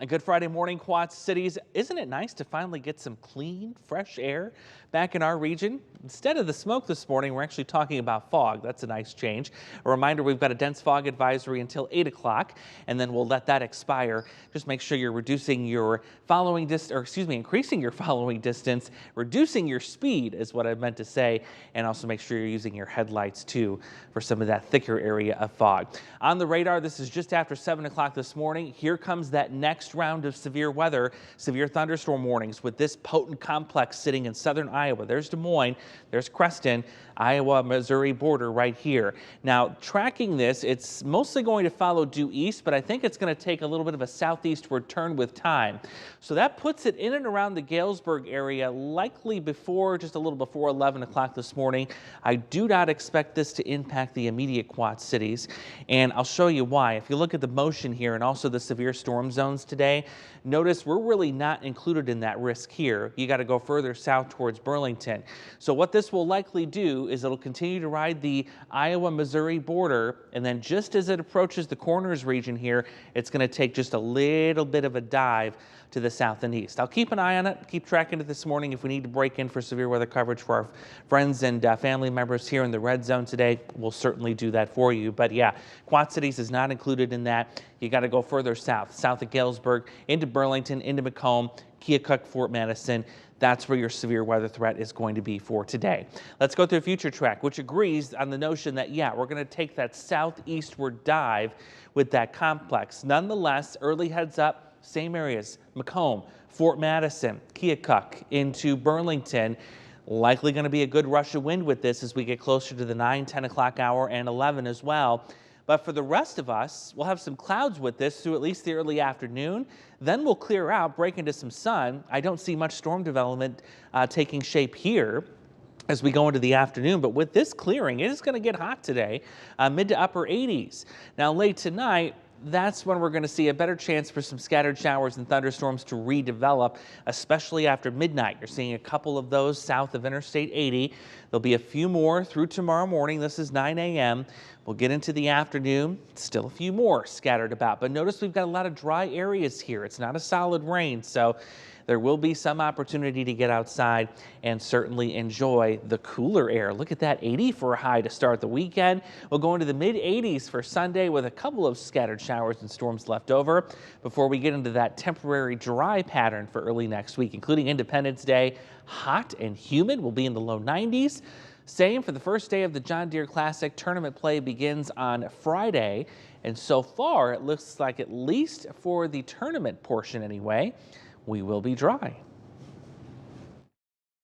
A good Friday morning, Quad Cities. Isn't it nice to finally get some clean, fresh air back in our region? Instead of the smoke this morning, we're actually talking about fog. That's a nice change. A reminder, we've got a dense fog advisory until 8 o'clock, and then we'll let that expire. Just make sure you're reducing your following distance, or excuse me, increasing your following distance, reducing your speed is what I meant to say, and also make sure you're using your headlights too for some of that thicker area of fog. On the radar, this is just after 7 o'clock this morning. Here comes that next round of severe weather, severe thunderstorm warnings with this potent complex sitting in southern Iowa. There's Des Moines, there's Creston, Iowa-Missouri border right here. Now, tracking this, it's mostly going to follow due east, but I think it's going to take a little bit of a southeastward turn with time. So that puts it in and around the Galesburg area, likely before, just a little before 11 o'clock this morning. I do not expect this to impact the immediate Quad Cities, and I'll show you why. If you look at the motion here and also the severe storm zones today, notice we're really not included in that risk here. You got to go further south towards Burlington. So what this will likely do is it'll continue to ride the Iowa-Missouri border, and then just as it approaches the Corners region here, it's going to take just a little bit of a dive to the south and east. I'll keep an eye on it, keep tracking it this morning. If we need to break in for severe weather coverage for our friends and family members here in the red zone today, we'll certainly do that for you. But yeah, Quad Cities is not included in that. You got to go further south of Galesburg, into Burlington, into Macomb, Keokuk, Fort Madison. That's where your severe weather threat is going to be for today. Let's go through FUTURETRACK, which agrees on the notion that, yeah, we're going to take that southeastward dive with that complex. Nonetheless, early heads up, same areas, Macomb, Fort Madison, Keokuk, into Burlington. Likely going to be a good rush of wind with this as we get closer to the 9, 10 o'clock hour and 11 as well. But for the rest of us, we'll have some clouds with this through at least the early afternoon. Then we'll clear out, break into some sun. I don't see much storm development taking shape here as we go into the afternoon. But with this clearing, it is going to get hot today, mid to upper 80s. Now late tonight, that's when we're going to see a better chance for some scattered showers and thunderstorms to redevelop, especially after midnight. You're seeing a couple of those south of Interstate 80. There'll be a few more through tomorrow morning. This is 9 a.m. We'll get into the afternoon. Still a few more scattered about. But notice we've got a lot of dry areas here. It's not a solid rain, so there will be some opportunity to get outside and certainly enjoy the cooler air. Look at that, 80 for a high to start the weekend. We'll go into the mid-80s for Sunday with a couple of scattered showers and storms left over before we get into that temporary dry pattern for early next week, including Independence Day. Hot and humid, will be in the low 90s. Same for the first day of the John Deere Classic. Tournament play begins on Friday, and so far it looks like, at least for the tournament portion anyway, we will be dry.